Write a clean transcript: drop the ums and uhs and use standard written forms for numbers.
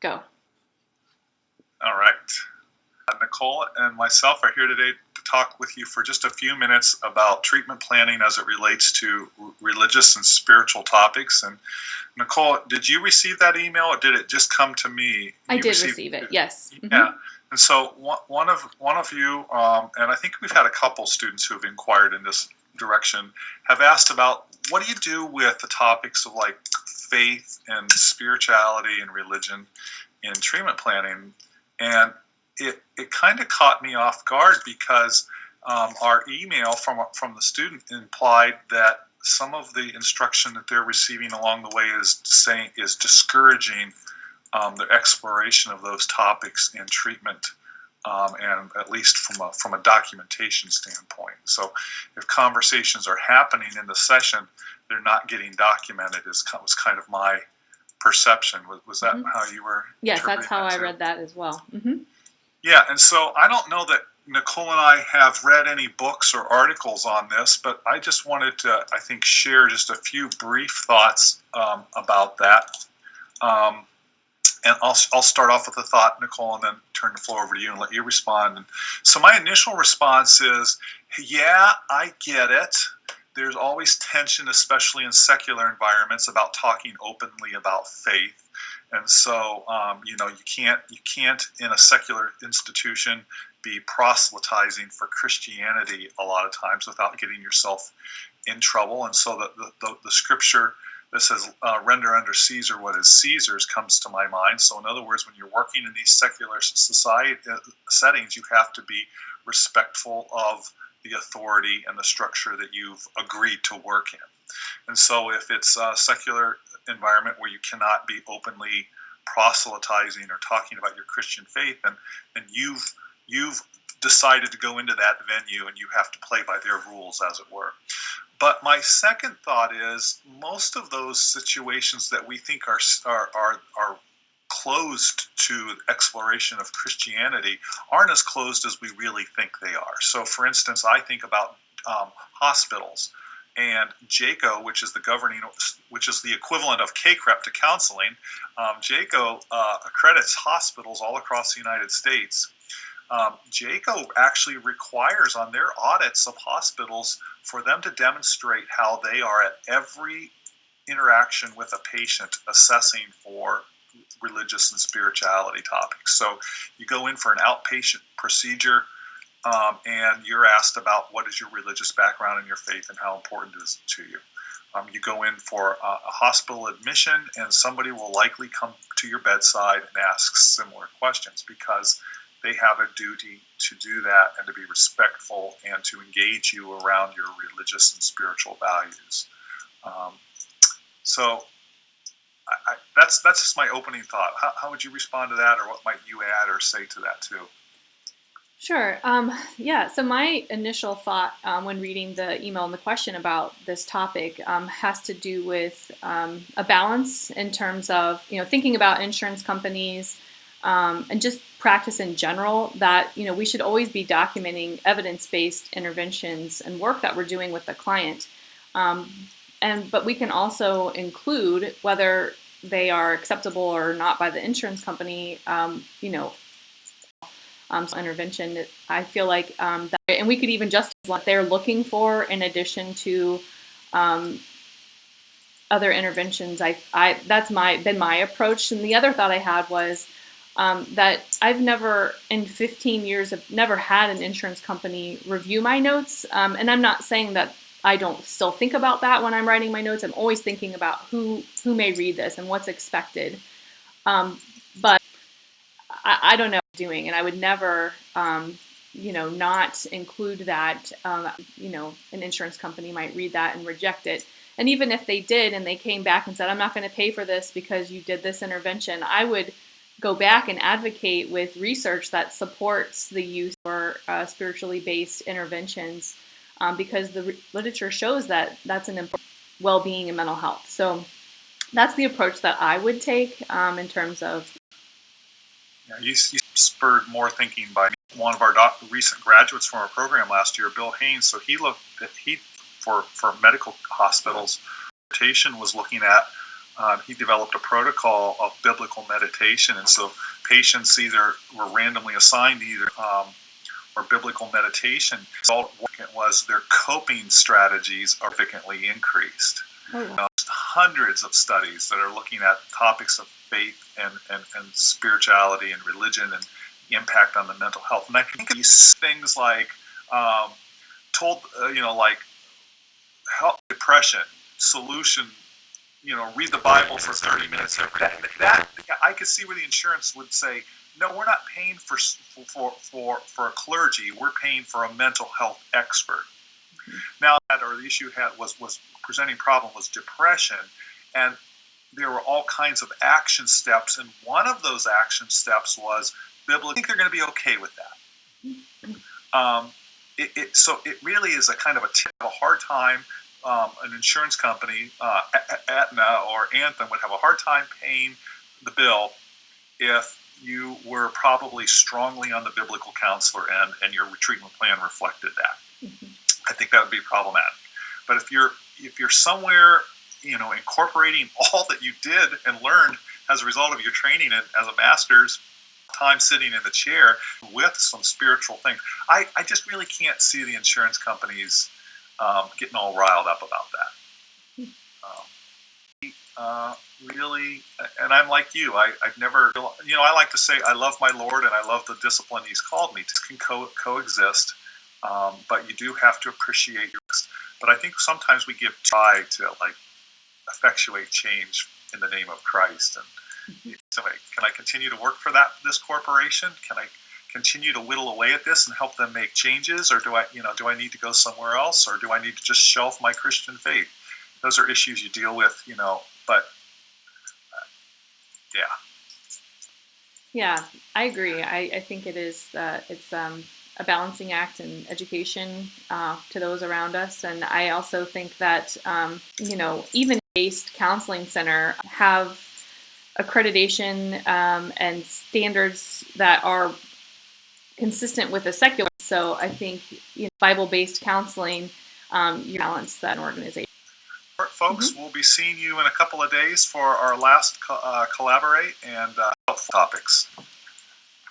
Go. All right. Nicole and myself are here today to talk with you for just a few minutes about treatment planning as it relates to religious and spiritual topics. And Nicole, did you receive that email, or did it just come to me? I did receive it. Yes. Yeah. Mm-hmm. And so one of you, and I think we've had a couple students who have inquired in this direction, have asked about what do you do with the topics of like faith and spirituality and religion in treatment planning. And it kind of caught me off guard because our email from the student implied that some of the instruction that they're receiving along the way is discouraging the exploration of those topics in treatment, and at least from a documentation standpoint. So if conversations are happening in the session, they're not getting documented. Was kind of my perception. Was that how you were? Yes, that's how I read that as well. Mm-hmm. Yeah, and so I don't know that Nicole and I have read any books or articles on this, but I just wanted to, I think, share just a few brief thoughts about that. And I'll start off with a thought, Nicole, and then turn the floor over to you and let you respond. And so my initial response is, yeah, I get it. There's always tension, especially in secular environments, about talking openly about faith. And so, you can't in a secular institution be proselytizing for Christianity a lot of times without getting yourself in trouble. And so the scripture that says, render unto Caesar what is Caesar's comes to my mind. So in other words, when you're working in these secular society settings, you have to be respectful of the authority and the structure that you've agreed to work in. And so if it's a secular environment where you cannot be openly proselytizing or talking about your Christian faith, and you've decided to go into that venue and you have to play by their rules, as it were. But my second thought is most of those situations that we think are closed to exploration of Christianity aren't as closed as we really think they are. So, for instance, I think about hospitals. And JACO, which is the equivalent of KCREP to counseling, JACO accredits hospitals all across the United States. JACO actually requires on their audits of hospitals for them to demonstrate how they are at every interaction with a patient assessing for religious and spirituality topics. So you go in for an outpatient procedure, and you're asked about what is your religious background and your faith and how important it is to you. You go in for a hospital admission, and somebody will likely come to your bedside and ask similar questions because they have a duty to do that and to be respectful and to engage you around your religious and spiritual values. So that's just my opening thought. How would you respond to that, or what might you add or say to that too? Sure. So my initial thought when reading the email and the question about this topic has to do with a balance in terms of, thinking about insurance companies and just practice in general, that, we should always be documenting evidence-based interventions and work that we're doing with the client. But we can also include whether they are acceptable or not by the insurance company, intervention. I feel like that, and we could even just what they're looking for in addition to other interventions. That's been my approach. And the other thought I had was that I've never, in 15 years, have never had an insurance company review my notes. And I'm not saying that I don't still think about that when I'm writing my notes. I'm always thinking about who may read this and what's expected. But I don't know what I'm doing, and I would never, not include that. An insurance company might read that and reject it. And even if they did and they came back and said, I'm not going to pay for this because you did this intervention, I would go back and advocate with research that supports the use for spiritually based interventions because the literature shows that that's an important well-being and mental health. So that's the approach that I would take in terms of. Yeah, you spurred more thinking by one of our recent graduates from our program last year, Bill Haynes. So he looked at for medical hospitals. Was looking at he developed a protocol of biblical meditation, and so patients either were randomly assigned either or biblical meditation. So what was their coping strategies are significantly increased. Oh, wow. Hundreds of studies that are looking at topics of faith and spirituality and religion and the impact on the mental health. And I think these things like like help depression, solution, read the Bible for 30 minutes every day. That I could see where the insurance would say, no, we're not paying for a clergy. We're paying for a mental health expert. Mm-hmm. Now, the issue was presenting problem was depression, and there were all kinds of action steps, and one of those action steps was biblical. I think they're going to be okay with that. So it really is a kind of a hard time. An insurance company, Aetna or Anthem, would have a hard time paying the bill if you were probably strongly on the biblical counselor end and your treatment plan reflected that. Mm-hmm. I think that would be problematic. But if you're somewhere, incorporating all that you did and learned as a result of your training and as a master's, time sitting in the chair with some spiritual things, I just really can't see the insurance companies getting all riled up about that. Really, and I'm like you. I've never, I like to say I love my Lord and I love the discipline He's called me to. Can coexist, but you do have to appreciate your. But I think sometimes we try to effectuate change in the name of Christ. And so, can I continue to work for this corporation? Can I continue to whittle away at this and help them make changes, or do I need to go somewhere else, or do I need to just shelf my Christian faith? Those are issues you deal with, but yeah. Yeah, I agree. I think it is it's a balancing act in education to those around us, and I also think that even based counseling center have accreditation and standards that are consistent with a secular. So I think Bible-based counseling, you balance that organization. Folks, we'll be seeing you in a couple of days for our last collaborate and topics.